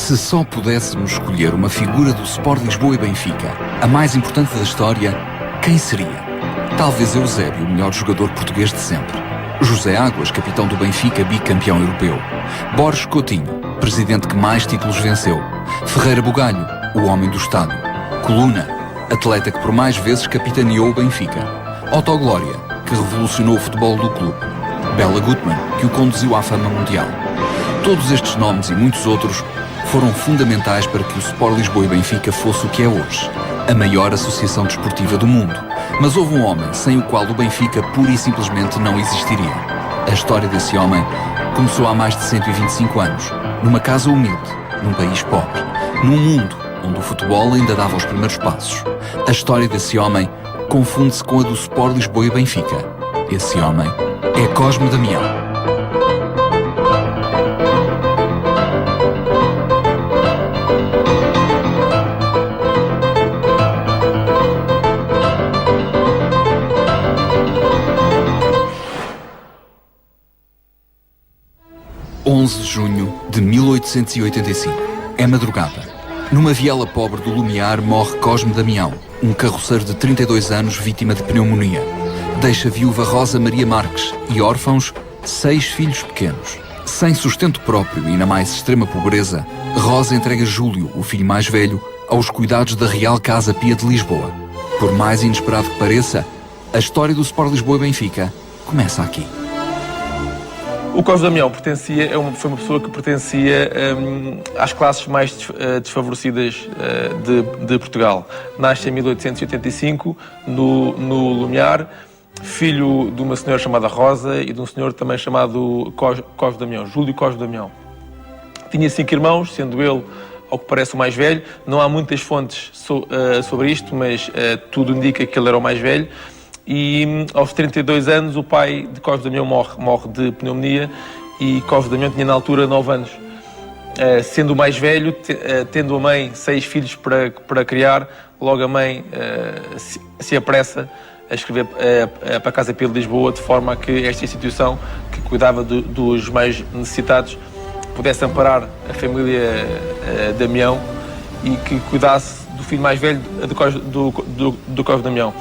Se só pudéssemos escolher uma figura do Sport Lisboa e Benfica, a mais importante da história, quem seria? Talvez Eusébio, o melhor jogador português de sempre. José Águas, capitão do Benfica, bicampeão europeu. Borges Coutinho, presidente que mais títulos venceu. Ferreira Bugalho, o homem do estádio. Coluna, atleta que por mais vezes capitaneou o Benfica. Otto Glória, que revolucionou o futebol do clube. Bela Gutmann, que o conduziu à fama mundial. Todos estes nomes e muitos outros foram fundamentais para que o Sport Lisboa e Benfica fosse o que é hoje, a maior associação desportiva do mundo. Mas houve um homem sem o qual o Benfica pura e simplesmente não existiria. A história desse homem começou há mais de 125 anos, numa casa humilde, num país pobre, num mundo onde o futebol ainda dava os primeiros passos. A história desse homem confunde-se com a do Sport Lisboa e Benfica. Esse homem é Cosme Damião. 11 de junho de 1885. É madrugada. Numa viela pobre do Lumiar morre Cosme Damião, um carroceiro de 32 anos vítima de pneumonia. Deixa viúva Rosa Maria Marques e órfãos 6 filhos pequenos. Sem sustento próprio e na mais extrema pobreza, Rosa entrega Júlio, o filho mais velho, aos cuidados da Real Casa Pia de Lisboa. Por mais inesperado que pareça, a história do Sport Lisboa e Benfica começa aqui. O Cosme Damião foi uma pessoa que pertencia às classes mais desfavorecidas de Portugal. Nasce em 1885, no Lumiar, filho de uma senhora chamada Rosa e de um senhor também chamado Cosme Damião, Júlio Cosme Damião. Tinha 5 irmãos, sendo ele, ao que parece, o mais velho. Não há muitas fontes sobre isto, mas tudo indica que ele era o mais velho. E aos 32 anos o pai de Cosme Damião morre de pneumonia e Cosme Damião tinha na altura 9 anos. Sendo o mais velho, tendo a mãe 6 filhos para criar, logo a mãe se apressa a escrever para a Casa Pia de Lisboa, de forma a que esta instituição, que cuidava dos mais necessitados, pudesse amparar a família Damião e que cuidasse do filho mais velho do Cosme Damião.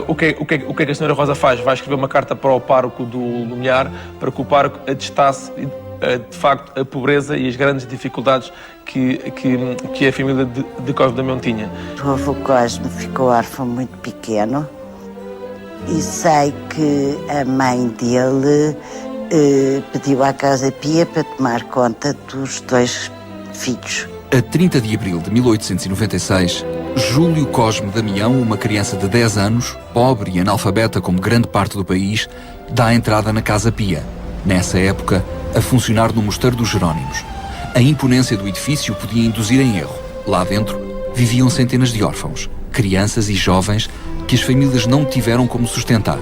O que é que a senhora Rosa faz? Vai escrever uma carta para o pároco do Lumiar para que o pároco atestasse de facto a pobreza e as grandes dificuldades que a família de Cosme Damião tinha. O avô Cosme ficou órfão muito pequeno e sei que a mãe dele pediu à Casa Pia para tomar conta dos 2 filhos. A 30 de abril de 1896, Júlio Cosme Damião, uma criança de 10 anos, pobre e analfabeta como grande parte do país, dá entrada na Casa Pia, nessa época a funcionar no Mosteiro dos Jerónimos. A imponência do edifício podia induzir em erro. Lá dentro viviam centenas de órfãos, crianças e jovens que as famílias não tiveram como sustentar.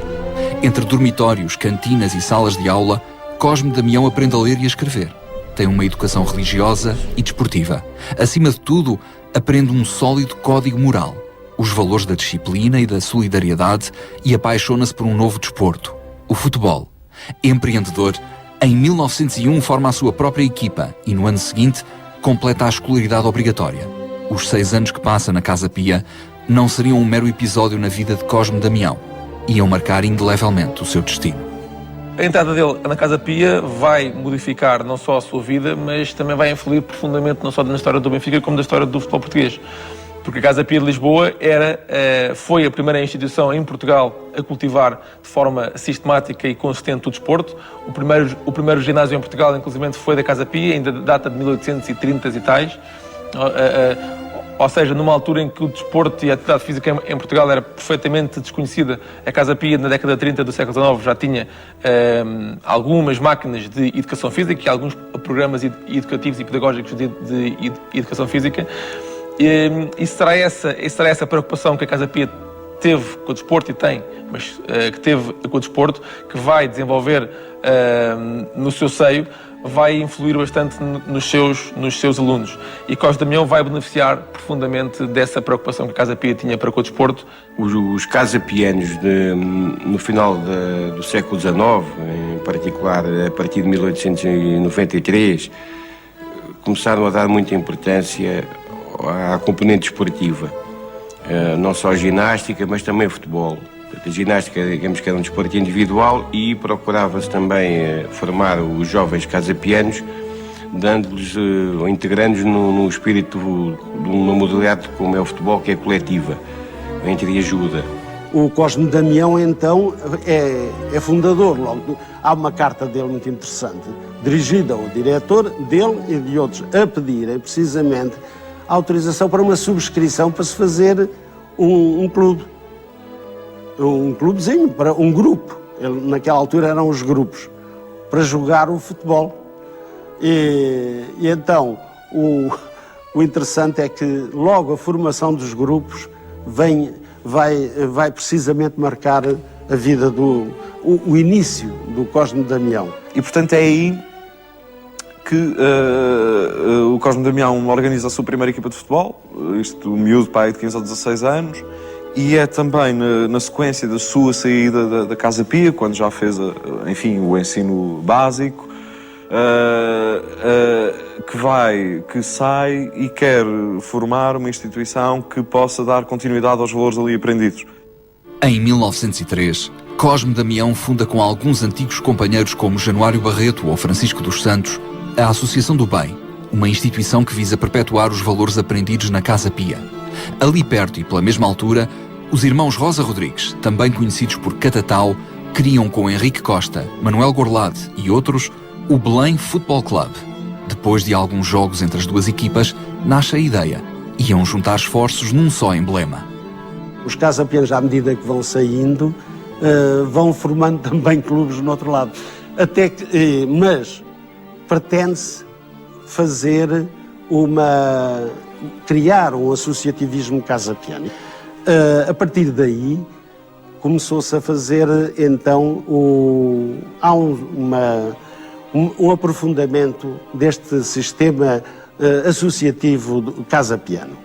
Entre dormitórios, cantinas e salas de aula, Cosme Damião aprende a ler e a escrever. Tem uma educação religiosa e desportiva. Acima de tudo, aprende um sólido código moral, os valores da disciplina e da solidariedade, e apaixona-se por um novo desporto, o futebol. Empreendedor, em 1901 forma a sua própria equipa e no ano seguinte completa a escolaridade obrigatória. Os 6 anos que passa na Casa Pia não seriam um mero episódio na vida de Cosme Damião. Iam marcar indelevelmente o seu destino. A entrada dele na Casa Pia vai modificar não só a sua vida, mas também vai influir profundamente não só na história do Benfica, como na história do futebol português. Porque a Casa Pia de Lisboa foi a primeira instituição em Portugal a cultivar de forma sistemática e consistente o desporto. O primeiro ginásio em Portugal, inclusive, foi da Casa Pia, ainda data de 1830 e tais. Ou seja, numa altura em que o desporto e a atividade física em Portugal era perfeitamente desconhecida, a Casa Pia, na década de 30 do século XIX, já tinha algumas máquinas de educação física e alguns programas educativos e pedagógicos de educação física. E será essa preocupação que a Casa Pia teve com o desporto, e tem, mas que teve com o desporto, que vai desenvolver no seu seio, vai influir bastante nos seus alunos. E Cosme Damião vai beneficiar profundamente dessa preocupação que a Casa Pia tinha para com o desporto. Os casapianos no final do século XIX, em particular a partir de 1893, começaram a dar muita importância à componente esportiva. Não só a ginástica, mas também o futebol. A ginástica, digamos que era um desporto individual e procurava-se também formar os jovens casapianos, dando-lhes, integrando-os no espírito de uma modalidade como é o futebol, que é coletiva, entre ajuda. O Cosme Damião, então, é fundador. Logo, há uma carta dele muito interessante, dirigida ao diretor dele e de outros, a pedirem precisamente a autorização para uma subscrição para se fazer um clube. Um clubezinho, para um grupo. Naquela altura eram os grupos, para jogar o futebol. E então, o interessante é que logo a formação dos grupos vai precisamente marcar a vida o início do Cosme Damião. E portanto é aí que o Cosme Damião organiza a sua primeira equipa de futebol, isto miúdo, pai de 15 ou 16 anos, e é também na sequência da sua saída da Casa Pia, quando já fez, o ensino básico, que sai e quer formar uma instituição que possa dar continuidade aos valores ali aprendidos. Em 1903, Cosme Damião funda com alguns antigos companheiros como Januário Barreto ou Francisco dos Santos a Associação do Bem, uma instituição que visa perpetuar os valores aprendidos na Casa Pia. Ali perto e pela mesma altura, os irmãos Rosa Rodrigues, também conhecidos por Catatau, criam com Henrique Costa, Manuel Gorlade e outros o Belém Futebol Club. Depois de alguns jogos entre as duas equipas, nasce a ideia. Iam juntar esforços num só emblema. Os casapianos, à medida que vão saindo, vão formando também clubes no outro lado. Mas pretende-se criar um associativismo casapiano. A partir daí, começou-se a fazer, então, há um aprofundamento deste sistema associativo do casapiano.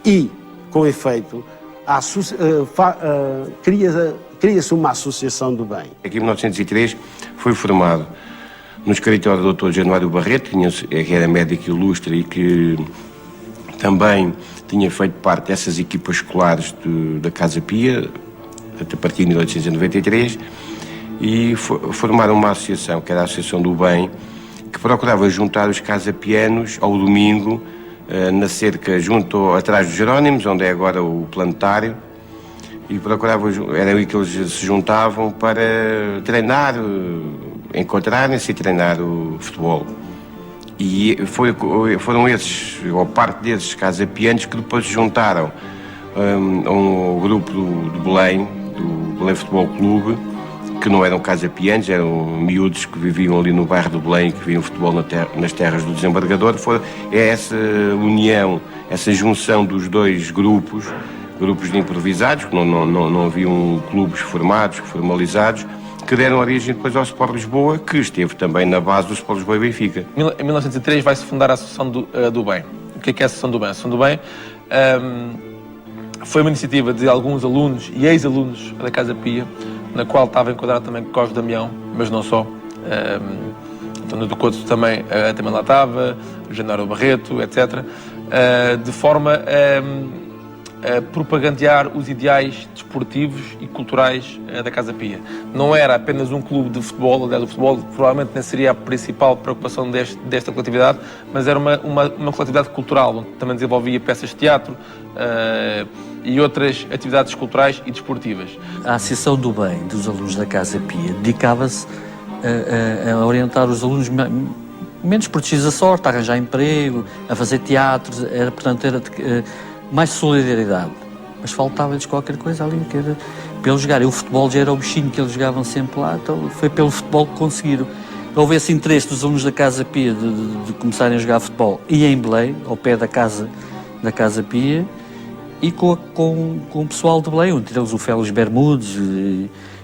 E, com efeito, cria-se uma associação do bem. Aqui em 1903 foi formado no escritório do Dr. Januário Barreto, que era médico ilustre e que também tinha feito parte dessas equipas escolares da Casa Pia, a partir de 1893, e formaram uma associação, que era a Associação do Bem, que procurava juntar os casapianos ao domingo, na cerca atrás dos Jerónimos, onde é agora o planetário, e era aí que eles se juntavam para treinar, encontrarem-se e treinar o futebol. E foram esses, ou parte desses casapianos, que depois se juntaram ao grupo do Belém Futebol Clube, que não eram casapianos, eram miúdos que viviam ali no bairro do Belém, que viam futebol nas terras do desembargador. É essa união, essa junção dos dois grupos de improvisados, que não haviam clubes formados, formalizados, que deram origem depois ao Sport Lisboa, que esteve também na base do Sport Lisboa e Benfica. Em 1903 vai-se fundar a Associação do Bem. O que é a Associação do Bem? A Associação do Bem foi uma iniciativa de alguns alunos e ex-alunos da Casa Pia, na qual estava enquadrado também Cosme Damião, mas não só. António do Couto também lá estava, Januário Barreto, etc. De forma a propagandear os ideais desportivos e culturais da Casa Pia. Não era apenas um clube de futebol, aliás, o futebol provavelmente nem seria a principal preocupação desta coletividade, mas era uma coletividade cultural, onde também desenvolvia peças de teatro e outras atividades culturais e desportivas. A Associação do Bem dos alunos da Casa Pia dedicava-se a orientar os alunos menos protegidos da sorte, a arranjar emprego, a fazer teatro, era mais solidariedade. Mas faltava-lhes qualquer coisa ali, que era para eles jogarem. O futebol já era o bichinho que eles jogavam sempre lá, então foi pelo futebol que conseguiram. Houve esse interesse dos alunos da Casa Pia de começarem a jogar futebol, e em Belém, ao pé da Casa Pia, e com o pessoal de Belém, entre eles o Félix Bermudes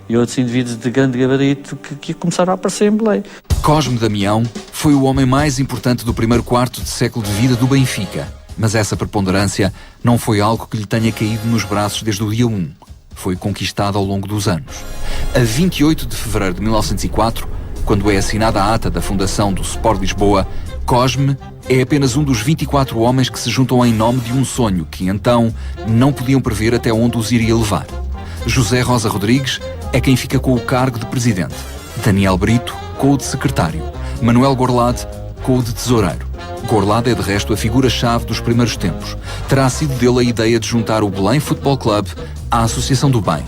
e outros indivíduos de grande gabarito que começaram a aparecer em Belém. Cosme Damião foi o homem mais importante do primeiro quarto de século de vida do Benfica, mas essa preponderância não foi algo que lhe tenha caído nos braços desde o dia 1. Foi conquistado ao longo dos anos. A 28 de fevereiro de 1904, quando é assinada a ata da fundação do Sport Lisboa, Cosme é apenas um dos 24 homens que se juntam em nome de um sonho que, então, não podiam prever até onde os iria levar. José Rosa Rodrigues é quem fica com o cargo de presidente. Daniel Brito, com o de secretário. Manuel Gorlade, com o de tesoureiro. Gorlade é, de resto, a figura-chave dos primeiros tempos. Terá sido dele a ideia de juntar o Belém Futebol Club à Associação do Bem.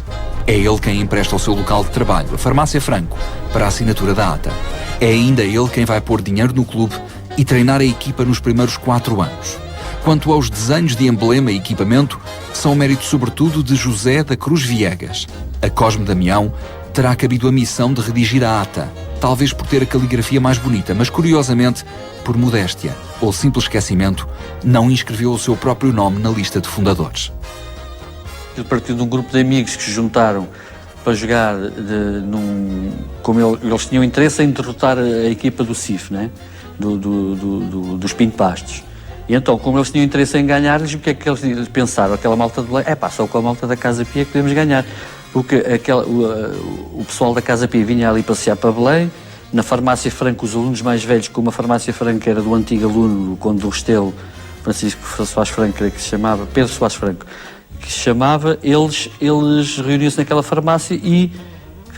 É ele quem empresta o seu local de trabalho, a Farmácia Franco, para a assinatura da ata. É ainda ele quem vai pôr dinheiro no clube e treinar a equipa nos primeiros 4 anos. Quanto aos desenhos de emblema e equipamento, são mérito sobretudo de José da Cruz Viegas. A Cosme Damião terá cabido a missão de redigir a ata, talvez por ter a caligrafia mais bonita, mas curiosamente, por modéstia ou simples esquecimento, não inscreveu o seu próprio nome na lista de fundadores. Ele partiu de um grupo de amigos que se juntaram para jogar, como eles tinham interesse em derrotar a equipa do CIF, né? Dos Pinto Bastos. E então, como eles tinham interesse em ganhar, o que é que eles pensaram? Aquela malta de Belém, só com a malta da Casa Pia que podemos ganhar. Porque o pessoal da Casa Pia vinha ali passear para Belém. Na Farmácia Franco, os alunos mais velhos, como a Farmácia Franco era do antigo aluno, do Conde do Restelo, Francisco Soares Franco, que se chamava, Pedro Soares Franco, que se chamava, eles reuniam-se naquela farmácia e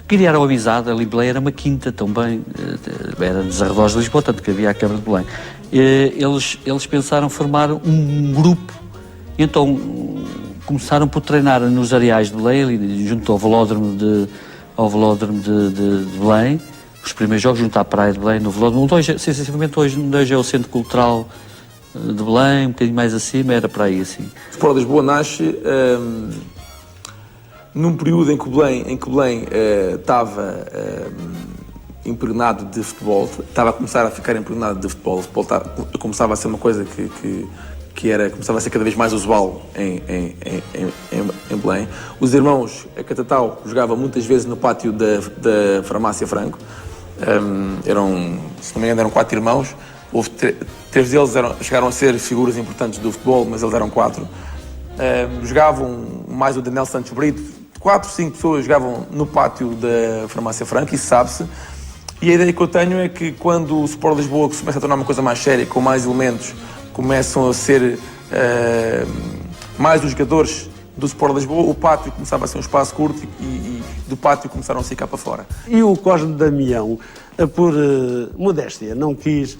criaram amizade. Ali Belém era uma quinta também, era nos arredores de Lisboa, tanto que havia a Câmara de Belém. Eles pensaram formar um grupo, e então começaram por treinar nos areais de Belém, junto ao velódromo de Belém. Os primeiros jogos junto à praia de Belém, no velódromo. Sensivelmente hoje é o Centro Cultural de Belém, um bocadinho mais acima, era para aí assim. O Sport Lisboa nasce num período em que Belém estava impregnado de futebol, estava a começar a ficar impregnado de futebol. O futebol começava a ser uma coisa começava a ser cada vez mais usual em Belém. Os irmãos Catatau jogavam muitas vezes no pátio da Farmácia Franco. Se não me engano, eram 4 irmãos. 3 deles chegaram a ser figuras importantes do futebol, mas eles eram 4. Jogavam mais o Daniel Santos Brito. 4, 5 pessoas jogavam no pátio da Farmácia Franco, isso sabe-se. E a ideia que eu tenho é que quando o Sport Lisboa começa a tornar uma coisa mais séria, com mais elementos, começam a ser mais os jogadores do Sport Lisboa, o pátio começava a ser um espaço curto e do pátio começaram a ficar para fora. E o Cosme Damião, por modéstia, não quis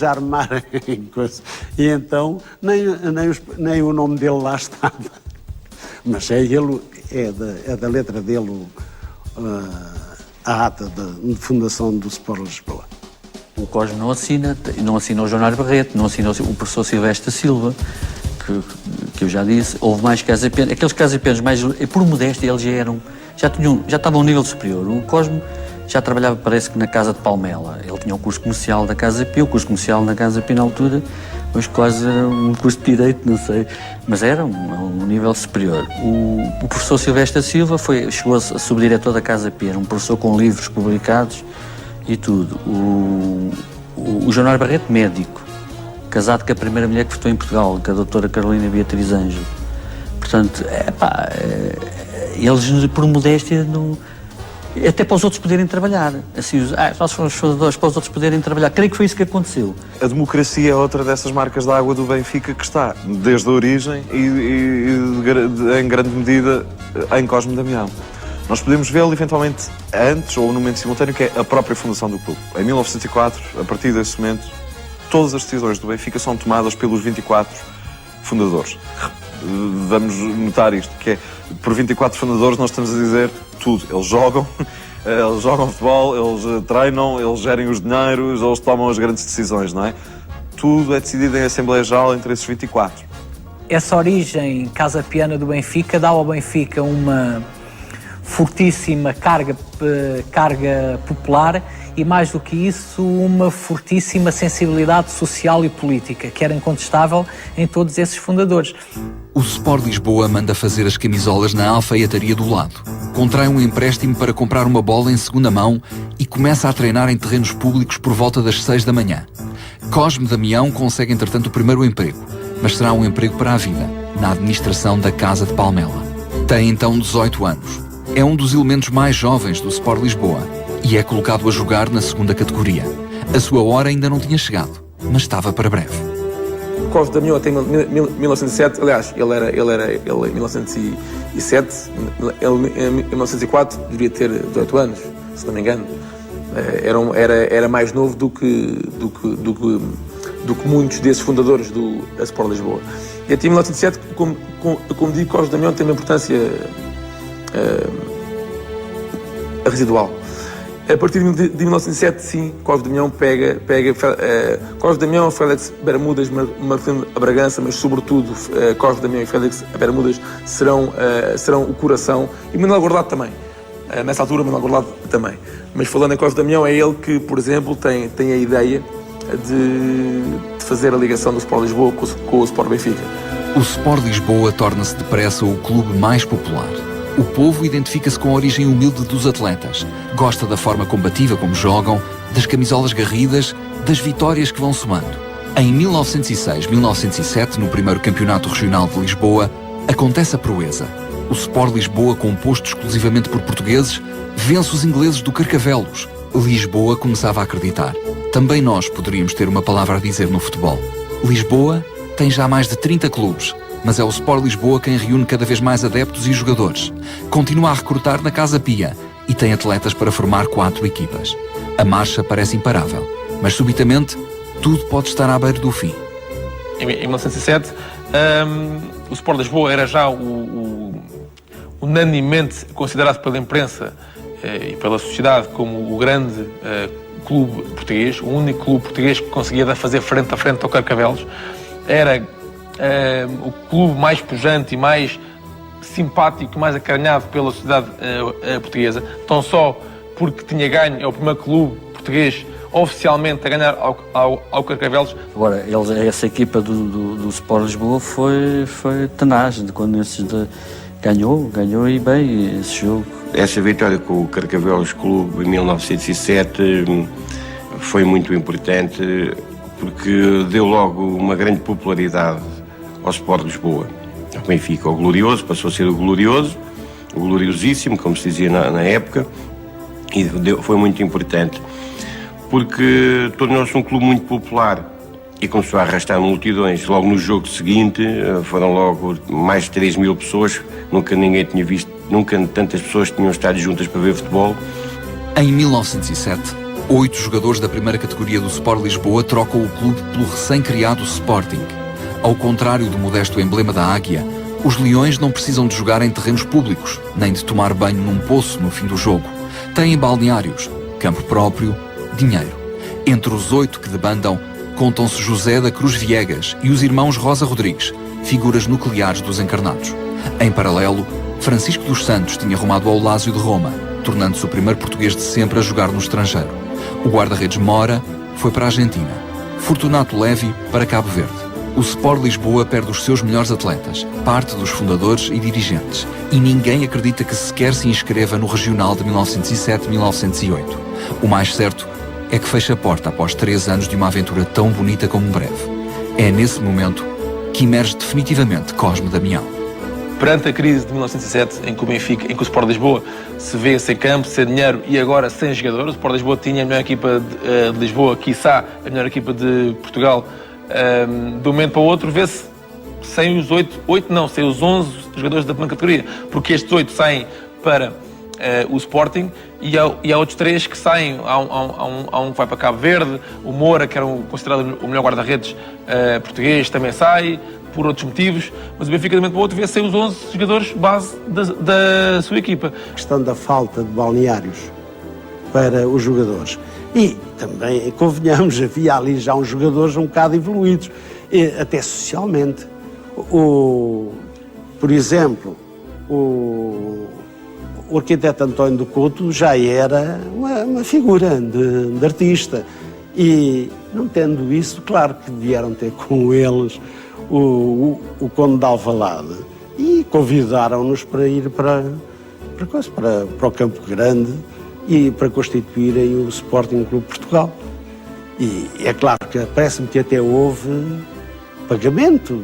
armar coisa. E então nem o nome dele lá estava. Mas é da letra dele a ata de fundação do Sport Lisboa. O Cosme não assina o João Mário Barreto, não assina o professor Silvestre Silva, que eu já disse. Houve mais casapenos, aqueles casapenos mais, por modéstia, eles já estavam a um nível superior. O Cosme já trabalhava, parece que na Casa de Palmela. Ele tinha o curso comercial da Casa Pia, o curso comercial na Casa Pia na altura, mas quase era um curso de Direito, não sei, mas era um nível superior. O professor Silvestre Silva chegou a subdiretor da Casa Pia, era um professor com livros publicados e tudo. O João Mário Barreto, médico, casado com a primeira mulher que votou em Portugal, com a doutora Carolina Beatriz Ângelo. Portanto, eles, por modéstia, até para os outros poderem trabalhar. Assim, nós fomos fundadores para os outros poderem trabalhar. Creio que foi isso que aconteceu. A democracia é outra dessas marcas da água do Benfica que está desde a origem e em grande medida em Cosme Damião. Nós podemos vê-lo eventualmente antes ou no momento simultâneo, que é a própria fundação do clube. Em 1904, a partir desse momento, todas as decisões do Benfica são tomadas pelos 24 fundadores. Vamos notar isto, que é, por 24 fundadores nós estamos a dizer tudo. Eles jogam futebol, eles treinam, eles gerem os dinheiros, eles tomam as grandes decisões, não é? Tudo é decidido em Assembleia Geral entre esses 24. Essa origem casapiana do Benfica dá ao Benfica uma fortíssima carga popular e, mais do que isso, uma fortíssima sensibilidade social e política, que era incontestável em todos esses fundadores. O Sport Lisboa manda fazer as camisolas na alfaiataria do lado. Contrai um empréstimo para comprar uma bola em segunda mão e começa a treinar em terrenos públicos por volta das 6 da manhã. Cosme Damião consegue, entretanto, o primeiro emprego, mas será um emprego para a vida, na administração da Casa de Palmela. Tem então 18 anos. É um dos elementos mais jovens do Sport Lisboa e é colocado a jogar na segunda categoria. A sua hora ainda não tinha chegado. mas estava para breve. Cosme Damião até 1907, aliás, ele em 1907, ele em 1904 devia ter 18 anos, se não me engano. Era mais novo do que muitos desses fundadores do Sport Lisboa. E até 1907, como digo, Cosme Damião tem uma importância residual. A partir de 1907, sim, Cosme Damião pega Cosme Damião, Félix Bermudas, Marcelino Bragança, mas sobretudo Cosme Damião e Félix Bermudas serão o coração, e Manuel Gordado também. Nessa altura, Manuel Gordado também. Mas falando em Cosme Damião, é ele que, por exemplo, tem a ideia de fazer a ligação do Sport Lisboa com o Sport Benfica. O Sport Lisboa torna-se depressa o clube mais popular. O povo identifica-se com a origem humilde dos atletas, gosta da forma combativa como jogam, das camisolas garridas, das vitórias que vão somando. Em 1906-1907, no primeiro campeonato regional de Lisboa, acontece a proeza. O Sport Lisboa, composto exclusivamente por portugueses, vence os ingleses do Carcavelos. Lisboa começava a acreditar. Também nós poderíamos ter uma palavra a dizer no futebol. Lisboa tem já mais de 30 clubes, mas é o Sport Lisboa quem reúne cada vez mais adeptos e jogadores. Continua a recrutar na Casa Pia e tem atletas para formar 4 equipas. A marcha parece imparável, mas subitamente tudo pode estar à beira do fim. Em 1907, o Sport Lisboa era já unanimemente considerado pela imprensa e pela sociedade como o grande clube português, o único clube português que conseguia fazer frente a frente ao Carcavelos. Era o clube mais pujante e mais simpático, mais acarinhado pela sociedade portuguesa, tão só porque tinha ganho, é o primeiro clube português oficialmente a ganhar ao Carcavelos. Agora, essa equipa do Sport Lisboa foi tenaz, quando ganhou e bem esse jogo. Essa vitória com o Carcavelos Clube em 1907 foi muito importante, porque deu logo uma grande popularidade ao Sport Lisboa. O Benfica, o glorioso, passou a ser o glorioso, o gloriosíssimo, como se dizia na época, e foi muito importante, porque tornou-se um clube muito popular e começou a arrastar multidões. Logo no jogo seguinte foram logo mais de 3 mil pessoas, nunca ninguém tinha visto, nunca tantas pessoas tinham estado juntas para ver futebol. Em 1907, 8 jogadores da primeira categoria do Sport Lisboa trocam o clube pelo recém-criado Sporting. Ao contrário do modesto emblema da águia, os leões não precisam de jogar em terrenos públicos, nem de tomar banho num poço no fim do jogo. Têm balneários, campo próprio, dinheiro. Entre os 8 que debandam, contam-se José da Cruz Viegas e os irmãos Rosa Rodrigues, figuras nucleares dos encarnados. Em paralelo, Francisco dos Santos tinha rumado ao Lásio de Roma, tornando-se o primeiro português de sempre a jogar no estrangeiro. O guarda-redes Mora foi para a Argentina. Fortunato Levi para Cabo Verde. O Sport Lisboa perde os seus melhores atletas, parte dos fundadores e dirigentes, e ninguém acredita que sequer se inscreva no regional de 1907-1908. O mais certo é que fecha a porta após 3 anos de uma aventura tão bonita como breve. É nesse momento que emerge definitivamente Cosme Damião. Perante a crise de 1907, em que o Benfica, em que o Sport Lisboa se vê sem campo, sem dinheiro e agora sem jogadores, o Sport Lisboa tinha a melhor equipa de Lisboa, quiçá a melhor equipa de Portugal. De um momento para o outro, vê-se sem os 11 jogadores da primeira categoria, porque estes 8 saem para o Sporting e há outros 3 que saem. Há um que vai para Cabo Verde, o Moura, que era considerado o melhor guarda-redes português, também sai por outros motivos, mas o Benfica de um momento para o outro vê sem os 11 jogadores base da sua equipa. A questão da falta de balneários para os jogadores. E também, convenhamos, havia ali já uns jogadores um bocado evoluídos, até socialmente. Por exemplo, o arquiteto António do Couto já era uma figura de artista. E, não tendo isso, claro que vieram ter com eles o Conde de Alvalade e convidaram-nos para ir para o Campo Grande e para constituírem o Sporting Clube Portugal. E é claro que parece-me que até houve pagamento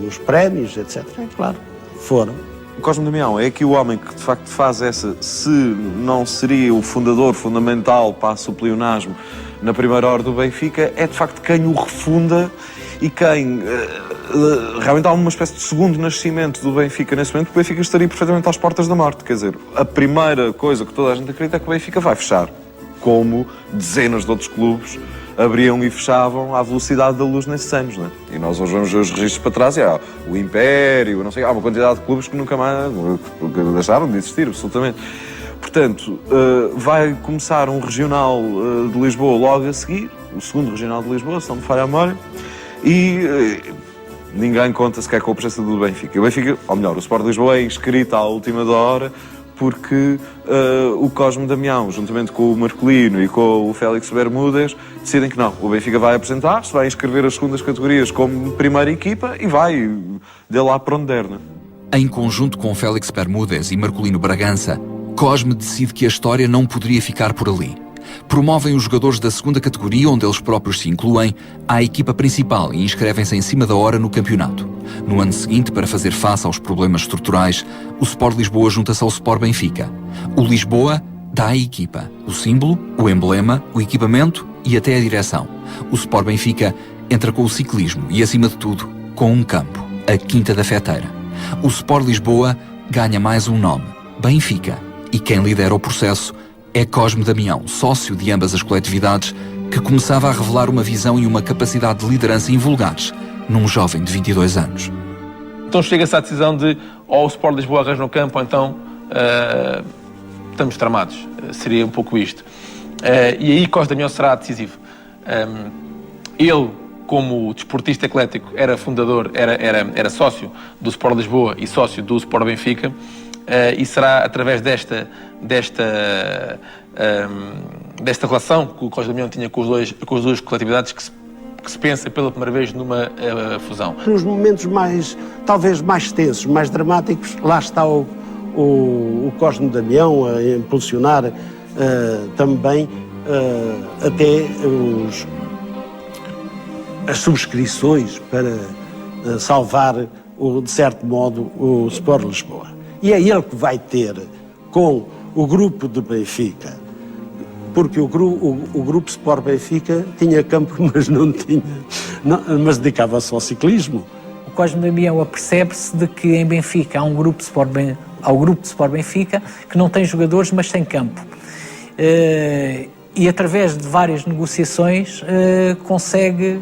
nos prémios, etc. É claro, foram. O Cosme Damião é aqui o homem que de facto faz essa, se não seria o fundador fundamental para o pleonasmo, na primeira hora do Benfica, é de facto quem o refunda e quem realmente há uma espécie de segundo nascimento do Benfica nesse momento. O Benfica estaria perfeitamente às portas da morte. Quer dizer, a primeira coisa que toda a gente acredita é que o Benfica vai fechar, como dezenas de outros clubes abriam e fechavam à velocidade da luz nesses anos, não é? E nós hoje vamos ver os registros para trás e há o Império, não sei, há uma quantidade de clubes que nunca mais deixaram de existir, absolutamente. Portanto, vai começar um regional de Lisboa logo a seguir, o segundo regional de Lisboa, se não me falha a memória, e ninguém conta sequer com a presença do Benfica. O Benfica, ou melhor, o Sport de Lisboa é inscrito à última da hora porque o Cosme Damião, juntamente com o Marcolino e com o Félix Bermúdez, decidem que não. O Benfica vai apresentar-se, vai inscrever as segundas categorias como primeira equipa e vai de lá para onde der, não é? Em conjunto com Félix Bermúdez e Marcolino Bragança, Cosme decide que a história não poderia ficar por ali. Promovem os jogadores da segunda categoria, onde eles próprios se incluem, à equipa principal e inscrevem-se em cima da hora no campeonato. No ano seguinte, para fazer face aos problemas estruturais, o Sport Lisboa junta-se ao Sport Benfica. O Lisboa dá à equipa o símbolo, o emblema, o equipamento e até a direção. O Sport Benfica entra com o ciclismo e, acima de tudo, com um campo, a Quinta da Feteira. O Sport Lisboa ganha mais um nome, Benfica, e quem lidera o processo é Cosme Damião, sócio de ambas as coletividades, que começava a revelar uma visão e uma capacidade de liderança invulgares num jovem de 22 anos. Então chega-se à decisão de ou o Sport Lisboa arranja no campo ou então estamos tramados. Seria um pouco isto. E aí Cosme Damião será decisivo. Ele, como desportista eclético, era fundador, era sócio do Sport Lisboa e sócio do Sport Benfica. E será através desta relação que o Cosme Damião tinha com as duas coletividades que se pensa pela primeira vez numa fusão. Nos momentos talvez mais tensos, mais dramáticos, lá está o Cosme Damião a impulsionar também até as subscrições para salvar, de certo modo, o Sport Lisboa. E é ele que vai ter com o grupo de Benfica, porque o grupo Sport Benfica tinha campo, mas mas dedicava-se ao ciclismo. O Cosme Damião apercebe-se de que em Benfica há um grupo ao grupo de Sport Benfica que não tem jogadores, mas tem campo. E através de várias negociações consegue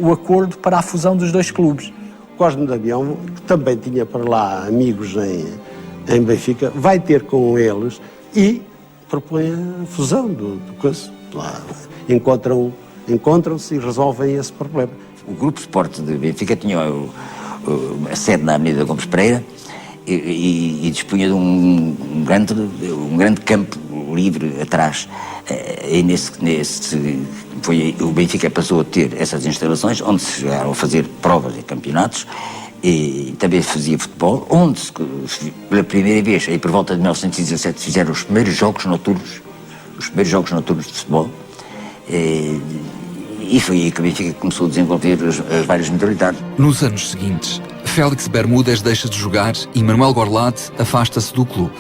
o acordo para a fusão dos dois clubes. Cosme Damião, que também tinha para lá amigos em Benfica, vai ter com eles e propõe a fusão do coisa. Lá encontram-se e resolvem esse problema. O Grupo Sport de Benfica tinha a sede na Avenida Gomes Pereira e dispunha de um grande campo livre atrás. E o Benfica passou a ter essas instalações onde se chegaram a fazer provas e campeonatos e também fazia futebol, onde pela primeira vez, aí por volta de 1917, fizeram os primeiros jogos noturnos de futebol. E foi aí que o Benfica começou a desenvolver as várias modalidades. Nos anos seguintes, Félix Bermúdez deixa de jogar e Manuel Gorlate afasta-se do clube.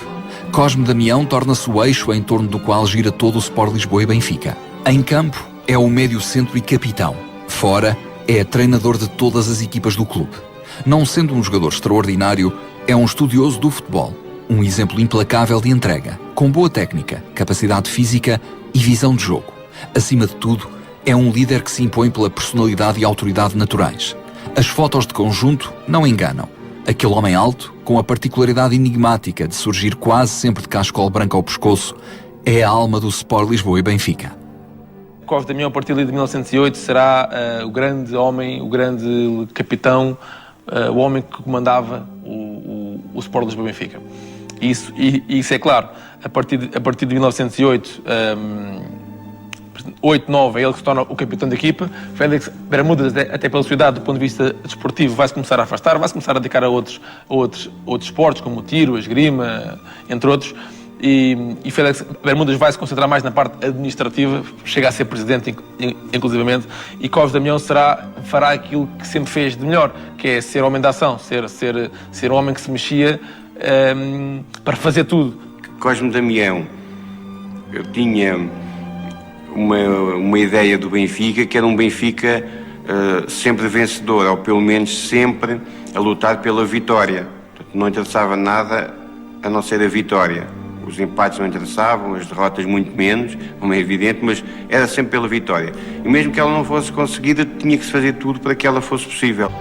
Cosme Damião torna-se o eixo em torno do qual gira todo o Sport Lisboa e Benfica. Em campo, é o médio-centro e capitão. Fora, é treinador de todas as equipas do clube. Não sendo um jogador extraordinário, é um estudioso do futebol. Um exemplo implacável de entrega, com boa técnica, capacidade física e visão de jogo. Acima de tudo, é um líder que se impõe pela personalidade e autoridade naturais. As fotos de conjunto não enganam. Aquele homem alto, com a particularidade enigmática de surgir quase sempre de cascol branco ao pescoço, é a alma do Sport Lisboa e Benfica. Cosme Damião, a partir de 1908, será o grande homem, o grande capitão, o homem que comandava o Sport Lisboa e Benfica. Isso é claro, a partir de 1908, 8, 9, é ele que se torna o capitão da equipa. Félix Bermúdez, até pela sua idade, do ponto de vista desportivo, vai-se começar a afastar, vai-se começar a dedicar a outros esportes, como o tiro, a esgrima, entre outros. E Félix Bermúdez vai se concentrar mais na parte administrativa, chega a ser presidente, inclusivamente, e Cosme Damião fará aquilo que sempre fez de melhor, que é ser homem da ação, ser um homem que se mexia para fazer tudo. Cosme Damião, eu tinha uma ideia do Benfica, que era um Benfica sempre vencedor, ou pelo menos sempre a lutar pela vitória. Portanto, não interessava nada a não ser a vitória. Os empates não interessavam, as derrotas muito menos, como é evidente, mas era sempre pela vitória. E mesmo que ela não fosse conseguida, tinha que se fazer tudo para que ela fosse possível.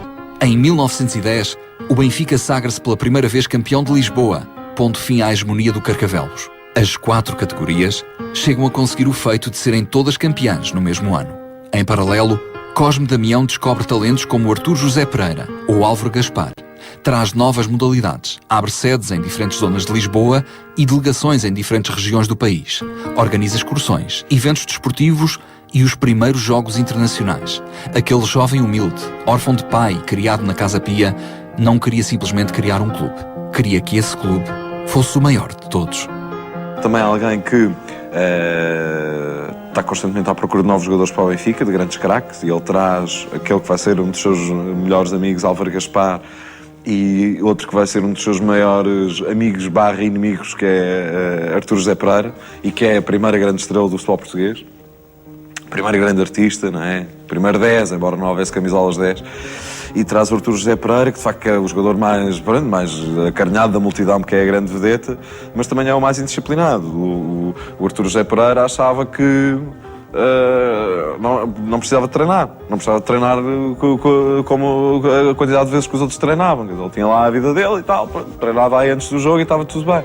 Em 1910, o Benfica sagra-se pela primeira vez campeão de Lisboa, pondo fim à hegemonia do Carcavelos. As 4 categorias chegam a conseguir o feito de serem todas campeãs no mesmo ano. Em paralelo, Cosme Damião descobre talentos como o Artur José Pereira ou Álvaro Gaspar. Traz novas modalidades, abre sedes em diferentes zonas de Lisboa e delegações em diferentes regiões do país. Organiza excursões, eventos desportivos e os primeiros jogos internacionais. Aquele jovem humilde, órfão de pai, criado na Casa Pia, não queria simplesmente criar um clube. Queria que esse clube fosse o maior de todos. Também alguém que está constantemente à procura de novos jogadores para o Benfica, de grandes craques, e ele traz aquele que vai ser um dos seus melhores amigos, Álvaro Gaspar, e outro que vai ser um dos seus maiores amigos / inimigos, que é Artur José Pereira, e que é a primeira grande estrela do futebol português, primeiro grande artista, não é? Primeiro 10, embora não houvesse camisolas 10. E traz o Artur José Pereira, que de facto é o jogador mais acarinhado da multidão, porque é a grande vedeta, mas também é o mais indisciplinado. O Artur José Pereira achava que não precisava de treinar. Não precisava de treinar como a quantidade de vezes que os outros treinavam. Ele tinha lá a vida dele e tal, treinava aí antes do jogo e estava tudo bem.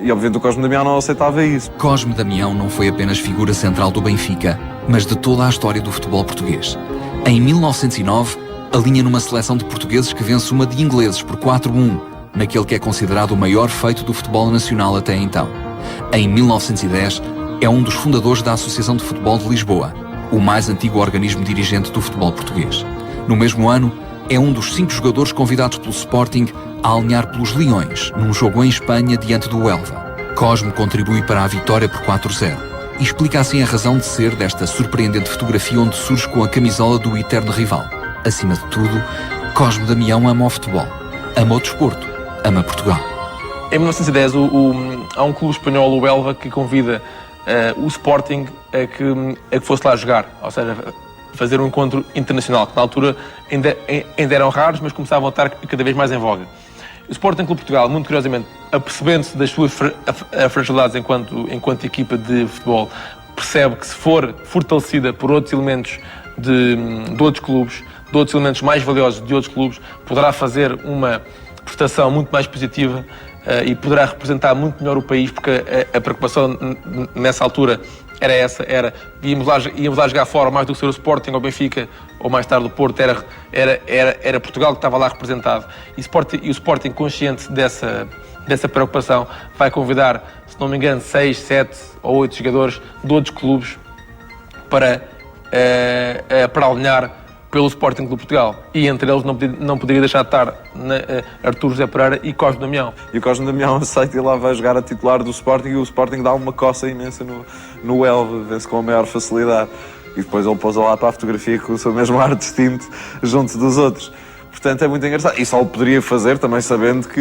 E obviamente o Cosme Damião não aceitava isso. Cosme Damião não foi apenas figura central do Benfica, mas de toda a história do futebol português. Em 1909, alinha numa seleção de portugueses que vence uma de ingleses por 4-1, naquele que é considerado o maior feito do futebol nacional até então. Em 1910, é um dos fundadores da Associação de Futebol de Lisboa, o mais antigo organismo dirigente do futebol português. No mesmo ano, é um dos 5 jogadores convidados pelo Sporting a alinhar pelos Leões, num jogo em Espanha diante do Elva. Cosme contribui para a vitória por 4-0. E explica assim a razão de ser desta surpreendente fotografia onde surge com a camisola do eterno rival. Acima de tudo, Cosme Damião ama o futebol, ama o desporto, ama Portugal. Em 1910 há um clube espanhol, o Elva, que convida o Sporting a que fosse lá jogar, ou seja, fazer um encontro internacional, que na altura ainda eram raros, mas começavam a estar cada vez mais em voga. O Sporting Clube Portugal, muito curiosamente, apercebendo-se das suas fragilidades enquanto equipa de futebol, percebe que se for fortalecida por outros elementos de outros clubes, de outros elementos mais valiosos de outros clubes, poderá fazer uma prestação muito mais positiva e poderá representar muito melhor o país, porque a preocupação nessa altura era essa, íamos lá jogar fora, mais do que ser o Sporting ou o Benfica, ou mais tarde o Porto, era Portugal que estava lá representado. E o Sporting, consciente dessa preocupação, vai convidar, se não me engano, 6, 7 ou 8 jogadores de outros clubes para alinhar pelo Sporting Clube Portugal. E entre eles não poderia deixar de estar Artur José Pereira e Cosme Damião. E o Cosme Damião aceita e lá vai jogar a titular do Sporting, e o Sporting dá uma coça imensa no Elva, vence com a maior facilidade. E depois ele pôs lá para a fotografia com o seu mesmo ar distinto junto dos outros. Portanto, é muito engraçado. E só o poderia fazer também sabendo que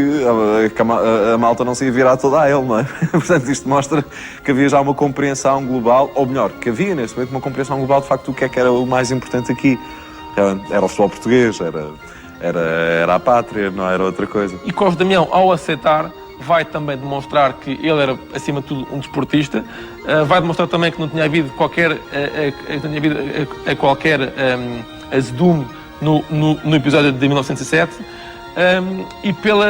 a malta não se ia virar toda a ele, não é? Portanto, isto mostra que havia já uma compreensão global, ou melhor, que havia nesse momento uma compreensão global de facto do que era o mais importante aqui. Era o futebol português, era a pátria, não era outra coisa. E Cosme Damião, ao aceitar, vai também demonstrar que ele era, acima de tudo, um desportista. Vai demonstrar também que não tinha havido qualquer azedume no episódio de 1907. E pela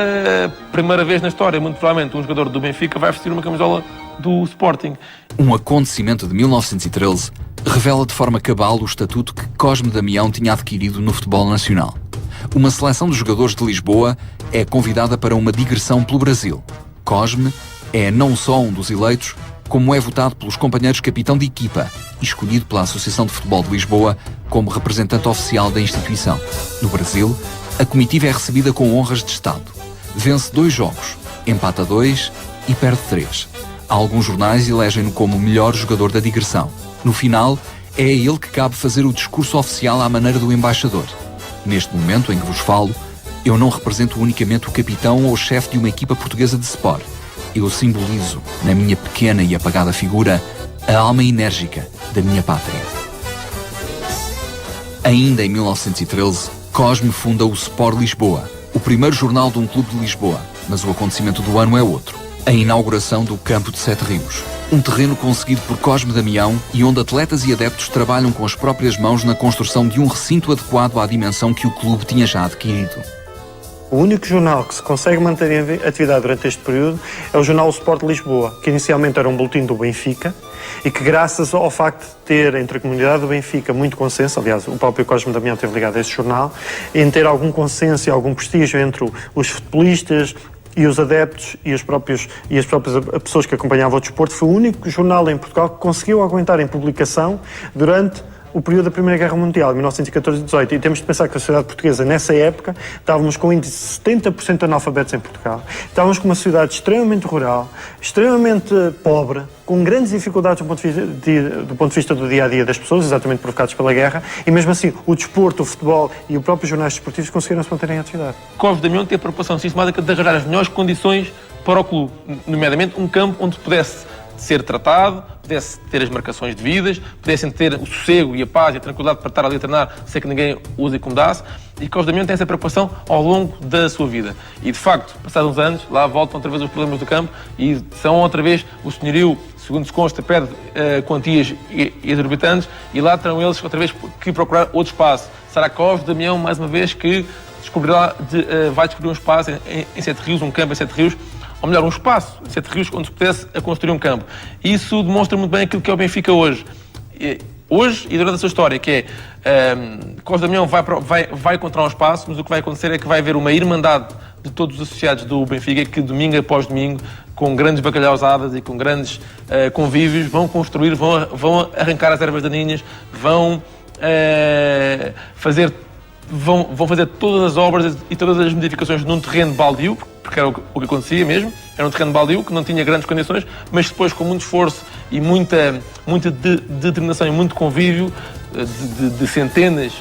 primeira vez na história, muito provavelmente, um jogador do Benfica vai vestir uma camisola do Sporting. Um acontecimento de 1913 revela de forma cabal o estatuto que Cosme Damião tinha adquirido no futebol nacional. Uma seleção de jogadores de Lisboa é convidada para uma digressão pelo Brasil. Cosme é não só um dos eleitos, como é votado pelos companheiros capitão de equipa e escolhido pela Associação de Futebol de Lisboa como representante oficial da instituição. No Brasil, a comitiva é recebida com honras de Estado. Vence 2 jogos, empata 2 e perde 3. Alguns jornais elegem-no como o melhor jogador da digressão. No final, é a ele que cabe fazer o discurso oficial à maneira do embaixador. Neste momento em que vos falo, eu não represento unicamente o capitão ou chefe de uma equipa portuguesa de sport. Eu simbolizo, na minha pequena e apagada figura, a alma enérgica da minha pátria. Ainda em 1913, Cosme funda o Sport Lisboa, o primeiro jornal de um clube de Lisboa, mas o acontecimento do ano é outro. A inauguração do Campo de Sete Rios, um terreno conseguido por Cosme Damião e onde atletas e adeptos trabalham com as próprias mãos na construção de um recinto adequado à dimensão que o clube tinha já adquirido. O único jornal que se consegue manter em atividade durante este período é o jornal Sport Lisboa, que inicialmente era um boletim do Benfica e que, graças ao facto de ter entre a comunidade do Benfica muito consenso, aliás, o próprio Cosme Damião esteve ligado a esse jornal, em ter algum consenso e algum prestígio entre os futebolistas e os adeptos e as próprias pessoas que acompanhavam o desporto, foi o único jornal em Portugal que conseguiu aguentar em publicação durante o período da Primeira Guerra Mundial, 1914-18, e temos de pensar que a sociedade portuguesa, nessa época, estávamos com um índice de 70% de analfabetos em Portugal. Estávamos com uma sociedade extremamente rural, extremamente pobre, com grandes dificuldades do ponto de vista do dia-a-dia das pessoas, exatamente provocados pela guerra, e mesmo assim, o desporto, o futebol e os próprios jornais desportivos conseguiram se manter em atividade. Cosme Damião tem a preocupação sistemática de arranjar as melhores condições para o clube, nomeadamente um campo onde pudesse ser tratado, pudesse ter as marcações devidas, pudessem ter o sossego e a paz e a tranquilidade para estar ali a treinar sem que ninguém os incomodasse, e Cosme Damião tem essa preocupação ao longo da sua vida. E, de facto, passados uns anos, lá voltam outra vez os problemas do campo e são outra vez o senhorio, segundo se consta, pede quantias exorbitantes e lá terão eles outra vez que procurar outro espaço. Será Cosme Damião, mais uma vez, que vai descobrir um espaço em Sete Rios, um campo em Sete Rios, ou melhor, um espaço em Sete Rios onde se pudesse construir um campo. Isso demonstra muito bem aquilo que é o Benfica hoje. Hoje e durante a sua história, que é Cosme Damião vai encontrar um espaço, mas o que vai acontecer é que vai haver uma irmandade de todos os associados do Benfica que domingo após domingo, com grandes bacalhausadas e com grandes convívios, vão construir, vão arrancar as ervas daninhas, vão fazer todas as obras e todas as modificações num terreno baldio, porque era o que acontecia mesmo, era um terreno baldio que não tinha grandes condições, mas depois com muito esforço e muita determinação e muito convívio de centenas,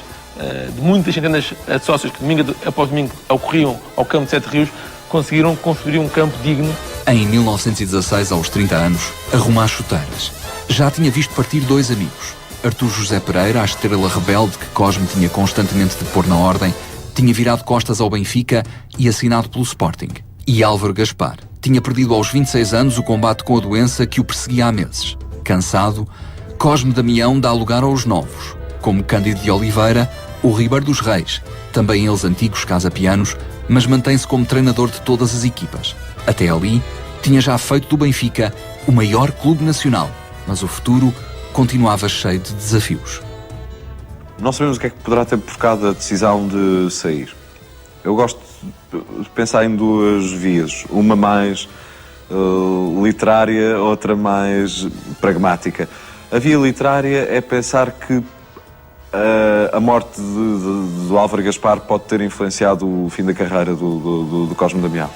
de muitas centenas de sócios que domingo após domingo ocorriam ao campo de Sete Rios, conseguiram construir um campo digno. Em 1916, aos 30 anos, arruma as chuteiras. Já tinha visto partir dois amigos. Artur José Pereira, a estrela rebelde que Cosme tinha constantemente de pôr na ordem, tinha virado costas ao Benfica e assinado pelo Sporting. E Álvaro Gaspar tinha perdido aos 26 anos o combate com a doença que o perseguia há meses. Cansado, Cosme Damião dá lugar aos novos, como Cândido de Oliveira ou Ribeiro dos Reis, também eles antigos casa-pianos, mas mantém-se como treinador de todas as equipas. Até ali, tinha já feito do Benfica o maior clube nacional, mas o futuro continuava cheio de desafios. Não sabemos o que é que poderá ter provocado a decisão de sair. Eu gosto de pensar em duas vias. Uma mais literária, outra mais pragmática. A via literária é pensar que a morte do Álvaro Gaspar pode ter influenciado o fim da carreira do Cosme Damião.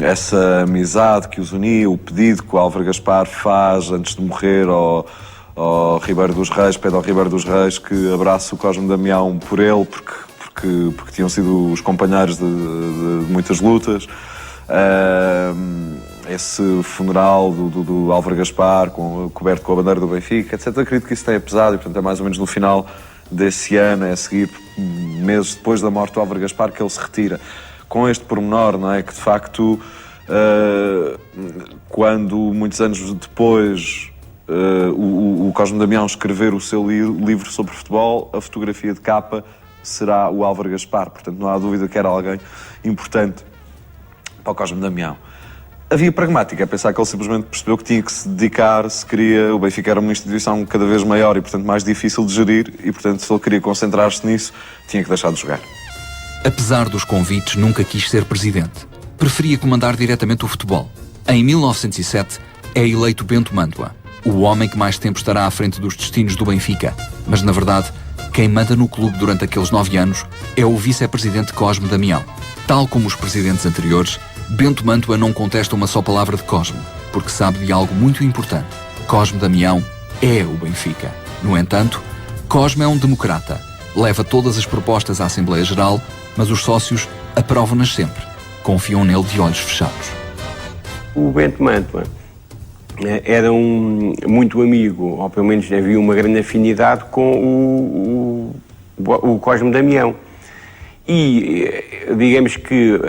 Essa amizade que os unia, o pedido que o Álvaro Gaspar faz antes de morrer ao Ribeiro dos Reis, pede ao Ribeiro dos Reis que abrace o Cosme Damião por ele, porque tinham sido os companheiros de muitas lutas. Esse funeral do Álvaro Gaspar, coberto com a bandeira do Benfica, etc. Acredito que isso tenha pesado e, portanto, é mais ou menos no final desse ano, é a seguir, meses depois da morte do Álvaro Gaspar, que ele se retira. Com este pormenor, não é? Que de facto, quando muitos anos depois o Cosme Damião escrever o seu livro sobre futebol, a fotografia de capa será o Álvaro Gaspar. Portanto, não há dúvida que era alguém importante para o Cosme Damião. A via pragmática é pensar que ele simplesmente percebeu que tinha que se dedicar, se queria. O Benfica era uma instituição cada vez maior e, portanto, mais difícil de gerir, e, portanto, se ele queria concentrar-se nisso, tinha que deixar de jogar. Apesar dos convites, nunca quis ser presidente. Preferia comandar diretamente o futebol. Em 1907, é eleito Bento Mantua, o homem que mais tempo estará à frente dos destinos do Benfica. Mas, na verdade, quem manda no clube durante aqueles 9 anos é o vice-presidente Cosme Damião. Tal como os presidentes anteriores, Bento Mantua não contesta uma só palavra de Cosme, porque sabe de algo muito importante. Cosme Damião é o Benfica. No entanto, Cosme é um democrata. Leva todas as propostas à Assembleia Geral, mas os sócios aprovam-nas sempre. Confiam nele de olhos fechados. O Bento Mantua era muito amigo, ou pelo menos havia uma grande afinidade com o Cosme Damião. E digamos que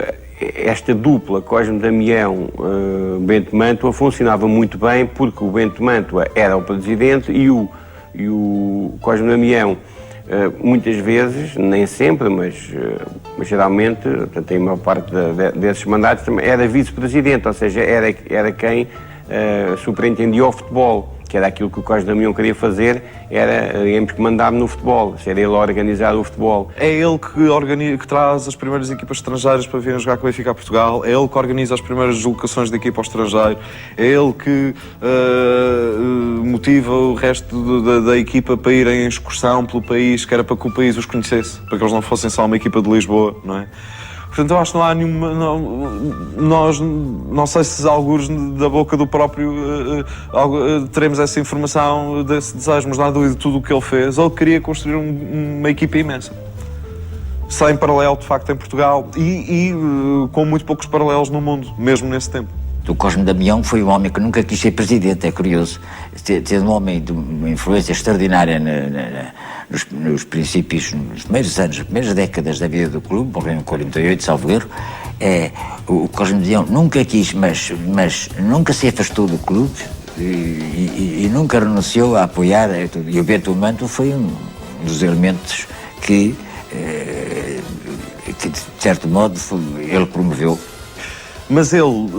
esta dupla Cosme Damião-Bento Mantua funcionava muito bem, porque o Bento Mantua era o presidente e o Cosme Damião, muitas vezes, nem sempre, mas geralmente, portanto, em maior parte desses mandatos, era vice-presidente, ou seja, era quem superentendia o futebol, que era aquilo que o Cosme Damião queria fazer, era, digamos, que mandar-me no futebol, era ele a organizar o futebol. É ele que traz as primeiras equipas estrangeiras para virem jogar com o Benfica a Portugal, é ele que organiza as primeiras deslocações da equipa ao estrangeiro, é ele que motiva o resto da equipa para irem em excursão pelo país, que era para que o país os conhecesse, para que eles não fossem só uma equipa de Lisboa, não é? Portanto, eu acho que não há nenhuma... Não sei se alguns da boca do próprio teremos essa informação desse desejo, mas não há dúvida de tudo o que ele fez. Ele queria construir uma equipa imensa. Sem paralelo, de facto, em Portugal e com muito poucos paralelos no mundo, mesmo nesse tempo. O Cosme Damião foi um homem que nunca quis ser presidente, é curioso. Ter um homem de uma influência extraordinária nos princípios, nos primeiros anos, nas primeiras décadas da vida do clube, morreu em 48, salvo erro, o Cosme Damião nunca quis, mas nunca se afastou do clube e nunca renunciou a apoiar. E o Bento Mantua foi um dos elementos que de certo modo, ele promoveu. Mas ele,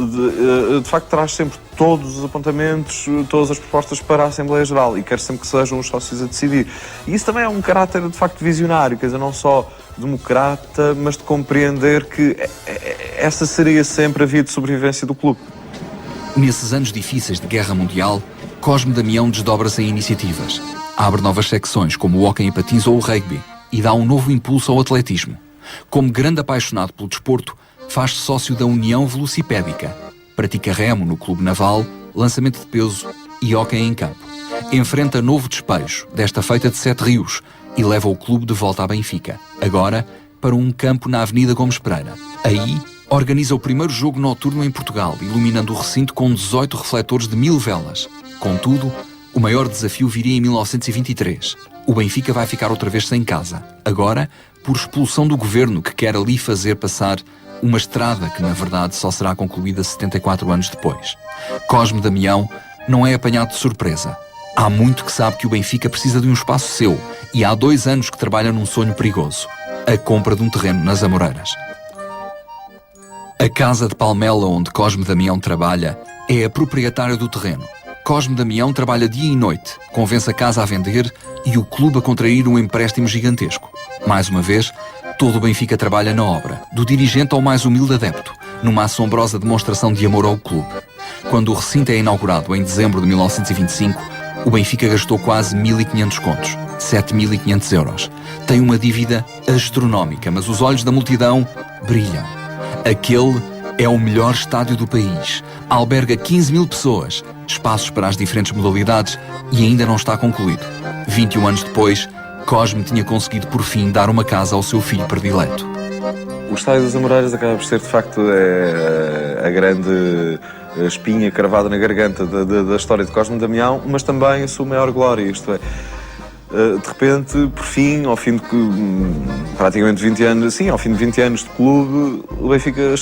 de facto, traz sempre todos os apontamentos, todas as propostas para a Assembleia Geral e quer sempre que sejam os sócios a decidir. E isso também é um caráter, de facto, visionário, quer dizer, não só democrata, mas de compreender que essa seria sempre a via de sobrevivência do clube. Nesses anos difíceis de guerra mundial, Cosme Damião desdobra-se em iniciativas. Abre novas secções, como o hóquei em patins ou o rugby, e dá um novo impulso ao atletismo. Como grande apaixonado pelo desporto, faz-se sócio da União Velocipédica. Pratica remo no Clube Naval, lançamento de peso e hóquei em campo. Enfrenta novo despejo, desta feita de 7 rios, e leva o clube de volta à Benfica. Agora, para um campo na Avenida Gomes Pereira. Aí, organiza o primeiro jogo noturno em Portugal, iluminando o recinto com 18 refletores de 1000 velas. Contudo, o maior desafio viria em 1923. O Benfica vai ficar outra vez sem casa. Agora, por expulsão do governo que quer ali fazer passar uma estrada que, na verdade, só será concluída 74 anos depois. Cosme Damião não é apanhado de surpresa. Há muito que sabe que o Benfica precisa de um espaço seu e há 2 anos que trabalha num sonho perigoso: a compra de um terreno nas Amoreiras. A casa de Palmela onde Cosme Damião trabalha é a proprietária do terreno. Cosme Damião trabalha dia e noite, convence a casa a vender e o clube a contrair um empréstimo gigantesco. Mais uma vez, todo o Benfica trabalha na obra, do dirigente ao mais humilde adepto, numa assombrosa demonstração de amor ao clube. Quando o recinto é inaugurado em dezembro de 1925, o Benfica gastou quase 1.500 contos, 7.500 euros. Tem uma dívida astronómica, mas os olhos da multidão brilham. Aquele é o melhor estádio do país. Alberga 15.000 pessoas, espaços para as diferentes modalidades e ainda não está concluído. 21 anos depois, Cosme tinha conseguido por fim dar uma casa ao seu filho predileto. O Estádio das Amoreiras acaba por ser, de facto, a grande espinha cravada na garganta da história de Cosme Damião, mas também a sua maior glória, isto é, de repente, por fim, ao fim de praticamente 20 anos, sim, ao fim de 20 anos de clube, o Benfica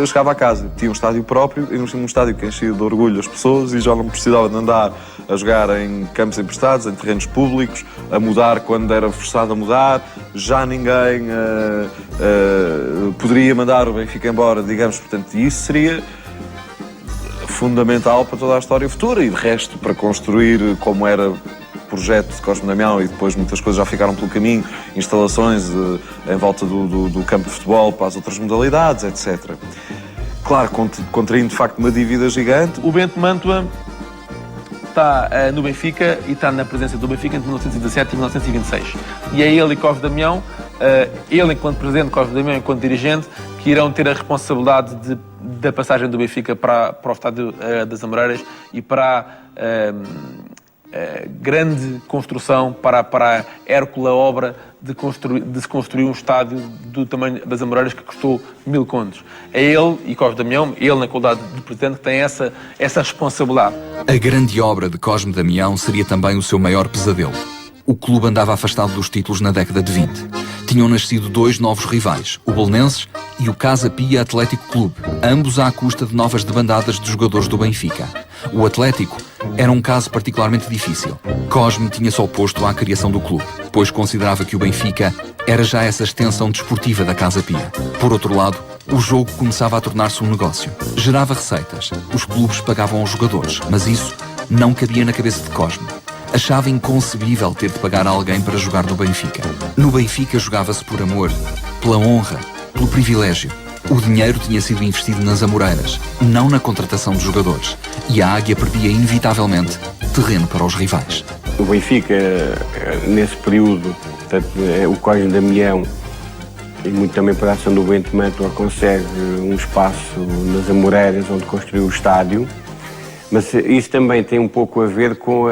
chegava a casa. Tinha um estádio próprio, e um estádio que enchia de orgulho as pessoas e já não precisava de andar a jogar em campos emprestados, em terrenos públicos, a mudar quando era forçado a mudar. Já ninguém poderia mandar o Benfica embora, digamos, portanto, isso seria fundamental para toda a história futura e, de resto, para construir como era projeto de Cosme Damião, e depois muitas coisas já ficaram pelo caminho, instalações em volta do campo de futebol para as outras modalidades, etc. Claro, contraindo de facto uma dívida gigante. O Bento Mantua está no Benfica e está na presença do Benfica entre 1917 e 1926. E é ele e Cosme Damião, ele enquanto presidente, Cosme Damião enquanto dirigente, que irão ter a responsabilidade da passagem do Benfica para o estádio das Amoreiras e para grande construção para a hércula obra de se construir um estádio do tamanho das Amoreiras que custou 1000 contos. É ele e Cosme Damião, ele na qualidade de presidente, que tem essa responsabilidade. A grande obra de Cosme Damião seria também o seu maior pesadelo. O clube andava afastado dos títulos na década de 20. Tinham nascido 2 novos rivais, o Belenenses e o Casa Pia Atlético Clube, ambos à custa de novas debandadas de jogadores do Benfica. O Atlético era um caso particularmente difícil. Cosme tinha-se oposto à criação do clube, pois considerava que o Benfica era já essa extensão desportiva da Casa Pia. Por outro lado, o jogo começava a tornar-se um negócio. Gerava receitas, os clubes pagavam aos jogadores, mas isso não cabia na cabeça de Cosme. Achava inconcebível ter de pagar a alguém para jogar no Benfica. No Benfica jogava-se por amor, pela honra, pelo privilégio. O dinheiro tinha sido investido nas Amoreiras, não na contratação de jogadores. E a Águia perdia inevitavelmente terreno para os rivais. O Benfica, nesse período, portanto, o Cosme Damião e muito também para a ação do Bento Mantua consegue um espaço nas Amoreiras onde construiu o estádio. Mas isso também tem um pouco a ver com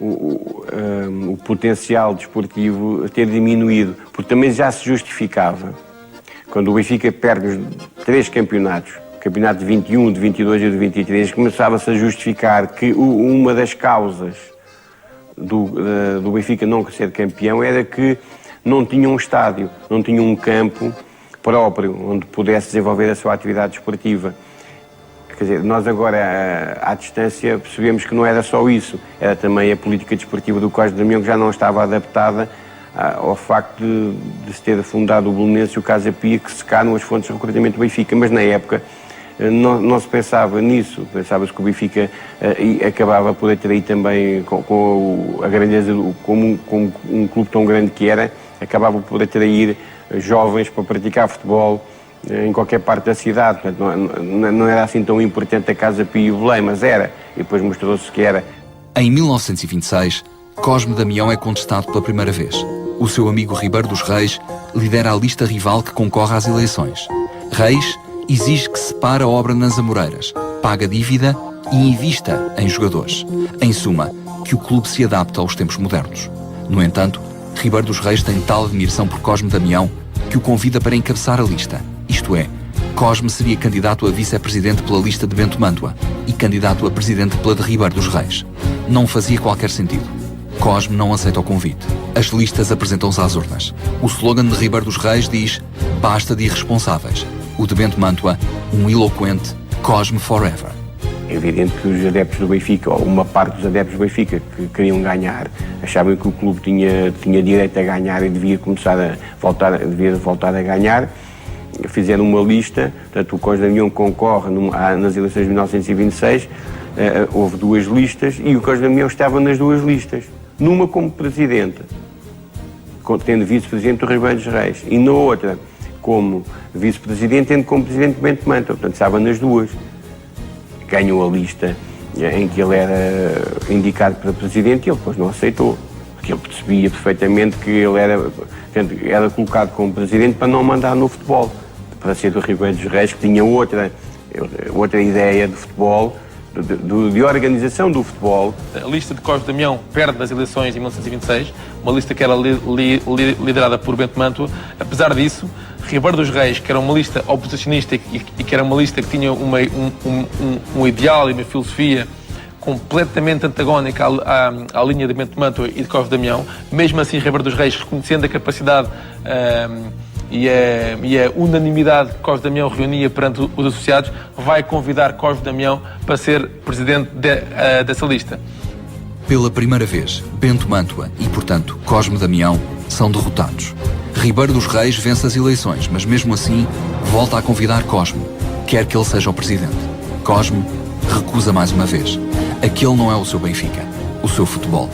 o potencial desportivo ter diminuído, porque também já se justificava. Quando o Benfica perde os 3 campeonatos, o campeonato de 21, de 22 e de 23, começava-se a justificar que uma das causas do Benfica não ser campeão era que não tinha um estádio, não tinha um campo próprio onde pudesse desenvolver a sua atividade desportiva. Quer dizer, nós agora, à distância, percebemos que não era só isso, era também a política desportiva do Cosme Damião, que já não estava adaptada ao facto de se ter fundado o Belenenses e o Casa Pia, que secaram as fontes de recrutamento do Benfica, mas na época não se pensava nisso, pensava-se que o Benfica acabava por atrair também, com a grandeza, como um clube tão grande que era, acabava por atrair jovens para praticar futebol em qualquer parte da cidade. Portanto, não era assim tão importante a Casa Pia e o Belém, mas era, e depois mostrou-se que era. Em 1926, Cosme Damião é contestado pela primeira vez. O seu amigo Ribeiro dos Reis lidera a lista rival que concorre às eleições. Reis exige que separe a obra nas Amoreiras, pague a dívida e invista em jogadores. Em suma, que o clube se adapte aos tempos modernos. No entanto, Ribeiro dos Reis tem tal admiração por Cosme Damião que o convida para encabeçar a lista. Isto é, Cosme seria candidato a vice-presidente pela lista de Bento Mantua e candidato a presidente pela de Ribeiro dos Reis. Não fazia qualquer sentido. Cosme não aceita o convite. As listas apresentam-se às urnas. O slogan de Ribeiro dos Reis diz "Basta de irresponsáveis". O de Bento Mantua, um eloquente "Cosme Forever". É evidente que os adeptos do Benfica, ou uma parte dos adeptos do Benfica que queriam ganhar, achavam que o clube tinha direito a ganhar e devia voltar a ganhar. Fizeram uma lista, portanto o Cosme Damião concorre nas eleições de 1926, houve 2 listas e o Cosme Damião estava nas 2 listas. Numa como presidente, tendo vice-presidente do Ribeiro dos Reis, e na outra como vice-presidente, tendo como presidente Bento Mantua, portanto estava nas 2. Ganhou a lista em que ele era indicado para presidente e ele depois não aceitou, porque ele percebia perfeitamente que ele era colocado como presidente para não mandar no futebol, para ser do Ribeiro dos Reis, que tinha outra ideia de futebol, de organização do futebol. A lista de Cosme Damião perde das eleições em 1926, uma lista que era liderada por Bento Mantua. Apesar disso, Ribeiro dos Reis, que era uma lista oposicionista e que era uma lista que tinha um ideal e uma filosofia completamente antagónica à linha de Bento Mantua e de Cosme Damião, mesmo assim Ribeiro dos Reis, reconhecendo a capacidade e a unanimidade que Cosme Damião reunia perante os associados, vai convidar Cosme Damião para ser presidente dessa lista. Pela primeira vez, Bento Mantua e, portanto, Cosme Damião são derrotados. Ribeiro dos Reis vence as eleições, mas mesmo assim volta a convidar Cosme, quer que ele seja o presidente. Cosme recusa mais uma vez. Aquele não é o seu Benfica, o seu futebol.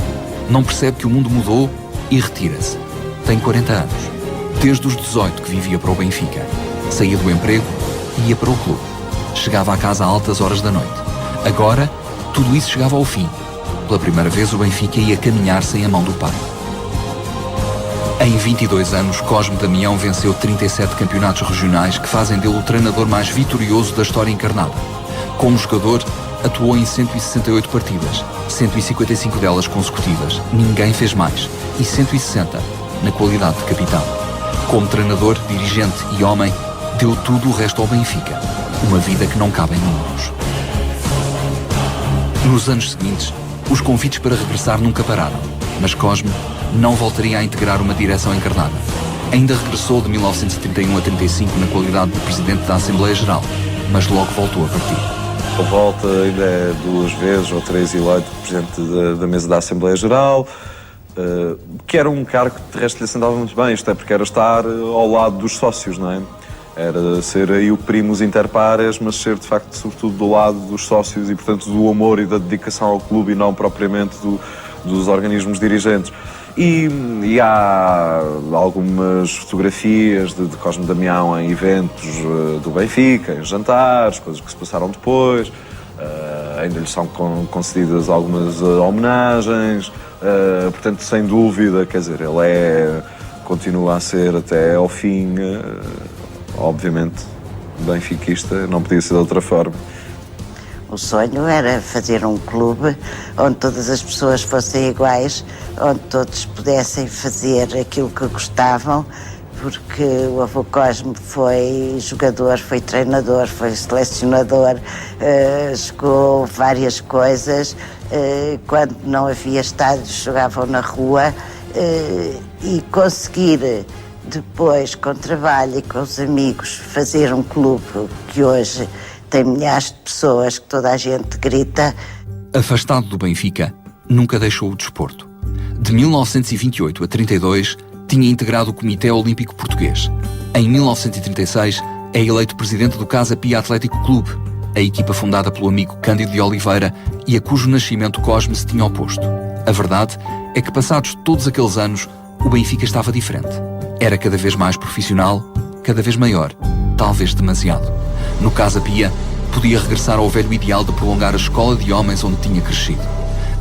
Não percebe que o mundo mudou e retira-se. Tem 40 anos. Desde os 18 que vivia para o Benfica. Saía do emprego e ia para o clube. Chegava à casa a altas horas da noite. Agora, tudo isso chegava ao fim. Pela primeira vez, o Benfica ia caminhar sem a mão do pai. Em 22 anos, Cosme Damião venceu 37 campeonatos regionais que fazem dele o treinador mais vitorioso da história encarnada. Como jogador, atuou em 168 partidas, 155 delas consecutivas, ninguém fez mais, e 160 na qualidade de capitão. Como treinador, dirigente e homem, deu tudo o resto ao Benfica, uma vida que não cabe em números. Nos anos seguintes, os convites para regressar nunca pararam, mas Cosme não voltaria a integrar uma direção encarnada. Ainda regressou de 1931 a 35 na qualidade de Presidente da Assembleia Geral, mas logo voltou a partir. A volta ainda é 2 vezes ou 3 eleito Presidente da Mesa da Assembleia Geral, que era um cargo que de resto lhe sentava muito bem, isto é porque era estar ao lado dos sócios, não é? Era ser aí o primus inter pares, mas ser de facto sobretudo do lado dos sócios e portanto do amor e da dedicação ao clube e não propriamente dos organismos dirigentes. E há algumas fotografias de Cosme Damião em eventos do Benfica, em jantares, coisas que se passaram depois. Ainda lhe são concedidas algumas homenagens. Portanto, sem dúvida, quer dizer, ele continua a ser até ao fim, obviamente, benfiquista, não podia ser de outra forma. O sonho era fazer um clube onde todas as pessoas fossem iguais, onde todos pudessem fazer aquilo que gostavam, porque o avô Cosme foi jogador, foi treinador, foi selecionador, jogou várias coisas. Quando não havia estádios, jogavam na rua, e conseguir depois, com trabalho e com os amigos, fazer um clube que hoje tem milhares de pessoas, que toda a gente grita. Afastado do Benfica, nunca deixou o desporto. De 1928 a 32, tinha integrado o Comitê Olímpico Português. Em 1936, é eleito presidente do Casa Pia Atlético Clube, a equipa fundada pelo amigo Cândido de Oliveira e a cujo nascimento Cosme se tinha oposto. A verdade é que, passados todos aqueles anos, o Benfica estava diferente. Era cada vez mais profissional, cada vez maior, talvez demasiado. No Casa Pia, podia regressar ao velho ideal de prolongar a escola de homens onde tinha crescido.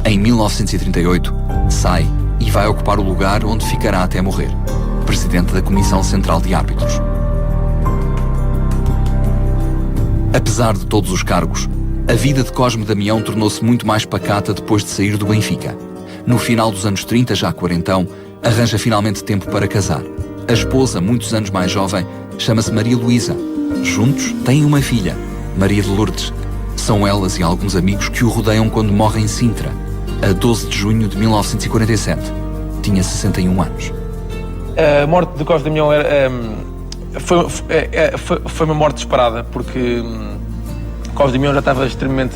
Em 1938, sai e vai ocupar o lugar onde ficará até morrer, presidente da Comissão Central de Árbitros. Apesar de todos os cargos, a vida de Cosme Damião tornou-se muito mais pacata depois de sair do Benfica. No final dos anos 30, já quarentão, arranja finalmente tempo para casar. A esposa, muitos anos mais jovem, chama-se Maria Luísa. Juntos têm uma filha, Maria de Lourdes. São elas e alguns amigos que o rodeiam quando morre em Sintra, a 12 de junho de 1947. Tinha 61 anos. A morte de Cosme Damião foi uma morte disparada, porque Cosme Damião já estava extremamente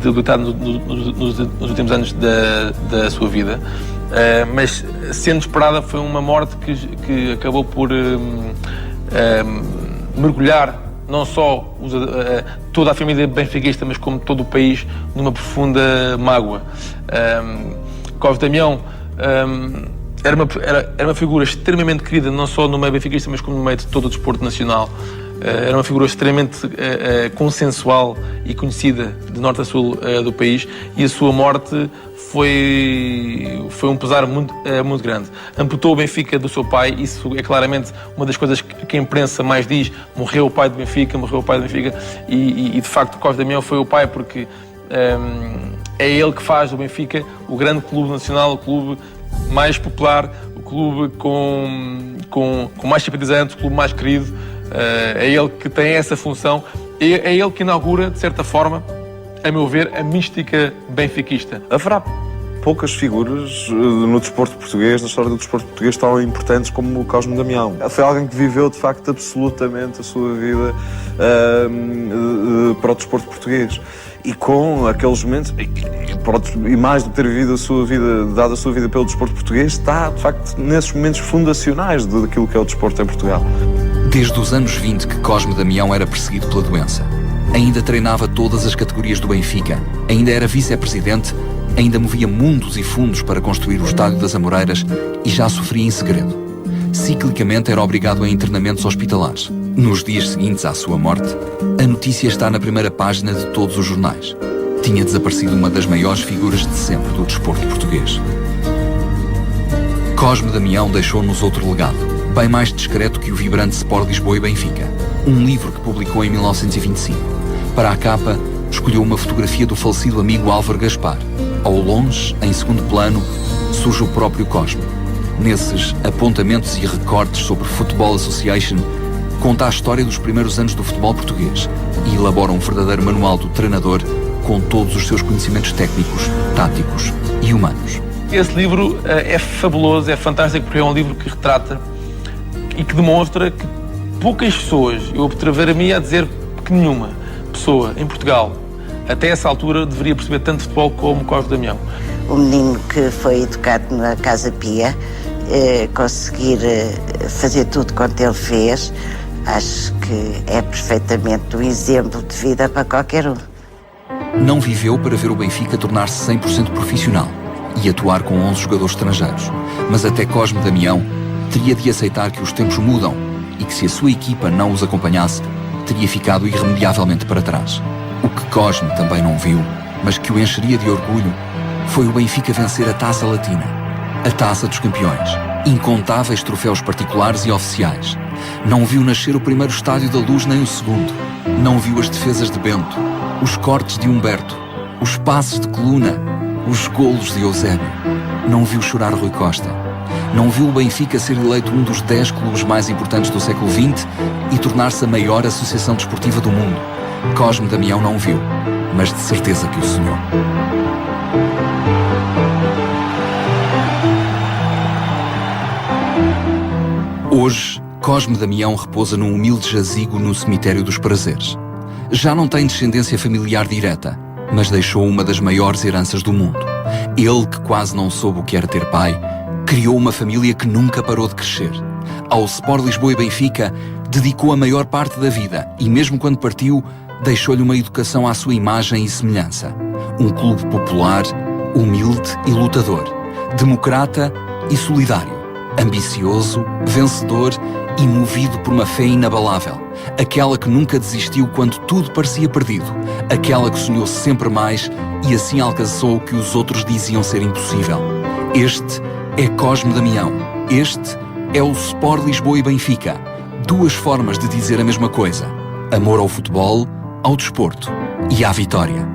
debilitado nos últimos anos da sua vida. Mas, sendo disparada, foi uma morte que acabou por mergulhar não só toda a família benfiquista, mas como todo o país, numa profunda mágoa. Cosme Damião era uma figura extremamente querida, não só no meio benfiquista, mas como no meio de todo o desporto nacional. Era uma figura extremamente consensual e conhecida de norte a sul do país, e a sua morte foi um pesar muito grande. Amputou o Benfica do seu pai, isso é claramente uma das coisas que a imprensa mais diz: morreu o pai do Benfica, e de facto Cosme Damião foi o pai, porque é ele que faz do Benfica o grande clube nacional, o clube mais popular, o clube com mais simpatizantes, o clube mais querido. É ele que tem essa função, é ele que inaugura, de certa forma, a meu ver, a mística benfiquista. Haverá poucas figuras no desporto português, na história do desporto português, tão importantes como o Cosme Damião. Foi alguém que viveu, de facto, absolutamente a sua vida para o desporto português. E com aqueles momentos, e mais do que ter vivido dado a sua vida pelo desporto português, está, de facto, nesses momentos fundacionais daquilo que é o desporto em Portugal. Desde os anos 20 que Cosme Damião era perseguido pela doença. Ainda treinava todas as categorias do Benfica, ainda era vice-presidente, ainda movia mundos e fundos para construir o Estádio das Amoreiras e já sofria em segredo. Ciclicamente era obrigado a internamentos hospitalares. Nos dias seguintes à sua morte, a notícia está na primeira página de todos os jornais. Tinha desaparecido uma das maiores figuras de sempre do desporto português. Cosme Damião deixou-nos outro legado, bem mais discreto que o vibrante Sport Lisboa e Benfica. Um livro que publicou em 1925. Para a capa, escolheu uma fotografia do falecido amigo Álvaro Gaspar. Ao longe, em segundo plano, surge o próprio Cosme. Nesses apontamentos e recortes sobre Football Association, conta a história dos primeiros anos do futebol português e elabora um verdadeiro manual do treinador com todos os seus conhecimentos técnicos, táticos e humanos. Esse livro é fabuloso, é fantástico, porque é um livro que retrata e que demonstra que poucas pessoas, eu atrever-me a dizer que nenhuma pessoa em Portugal, até essa altura, deveria perceber tanto futebol como Cosme Damião. O menino que foi educado na Casa Pia, conseguir fazer tudo quanto ele fez, acho que é perfeitamente um exemplo de vida para qualquer um. Não viveu para ver o Benfica tornar-se 100% profissional e atuar com 11 jogadores estrangeiros, mas até Cosme Damião teria de aceitar que os tempos mudam e que se a sua equipa não os acompanhasse, teria ficado irremediavelmente para trás. O que Cosme também não viu, mas que o encheria de orgulho, foi o Benfica vencer a Taça Latina, a Taça dos Campeões, incontáveis troféus particulares e oficiais. Não viu nascer o primeiro Estádio da Luz nem o segundo. Não viu as defesas de Bento, os cortes de Humberto, os passes de Coluna, os golos de Eusébio. Não viu chorar Rui Costa. Não viu o Benfica ser eleito um dos 10 clubes mais importantes do século XX e tornar-se a maior associação desportiva do mundo. Cosme Damião não viu, mas de certeza que o sonhou. Hoje, Cosme Damião repousa num humilde jazigo no cemitério dos Prazeres. Já não tem descendência familiar direta, mas deixou uma das maiores heranças do mundo. Ele, que quase não soube o que era ter pai, criou uma família que nunca parou de crescer. Ao Sport Lisboa e Benfica, dedicou a maior parte da vida e, mesmo quando partiu, deixou-lhe uma educação à sua imagem e semelhança. Um clube popular, humilde e lutador, democrata e solidário, ambicioso, vencedor e movido por uma fé inabalável. Aquela que nunca desistiu quando tudo parecia perdido. Aquela que sonhou sempre mais e assim alcançou o que os outros diziam ser impossível. Este é Cosme Damião. Este é o Sport Lisboa e Benfica. Duas formas de dizer a mesma coisa: amor ao futebol, ao desporto e à vitória.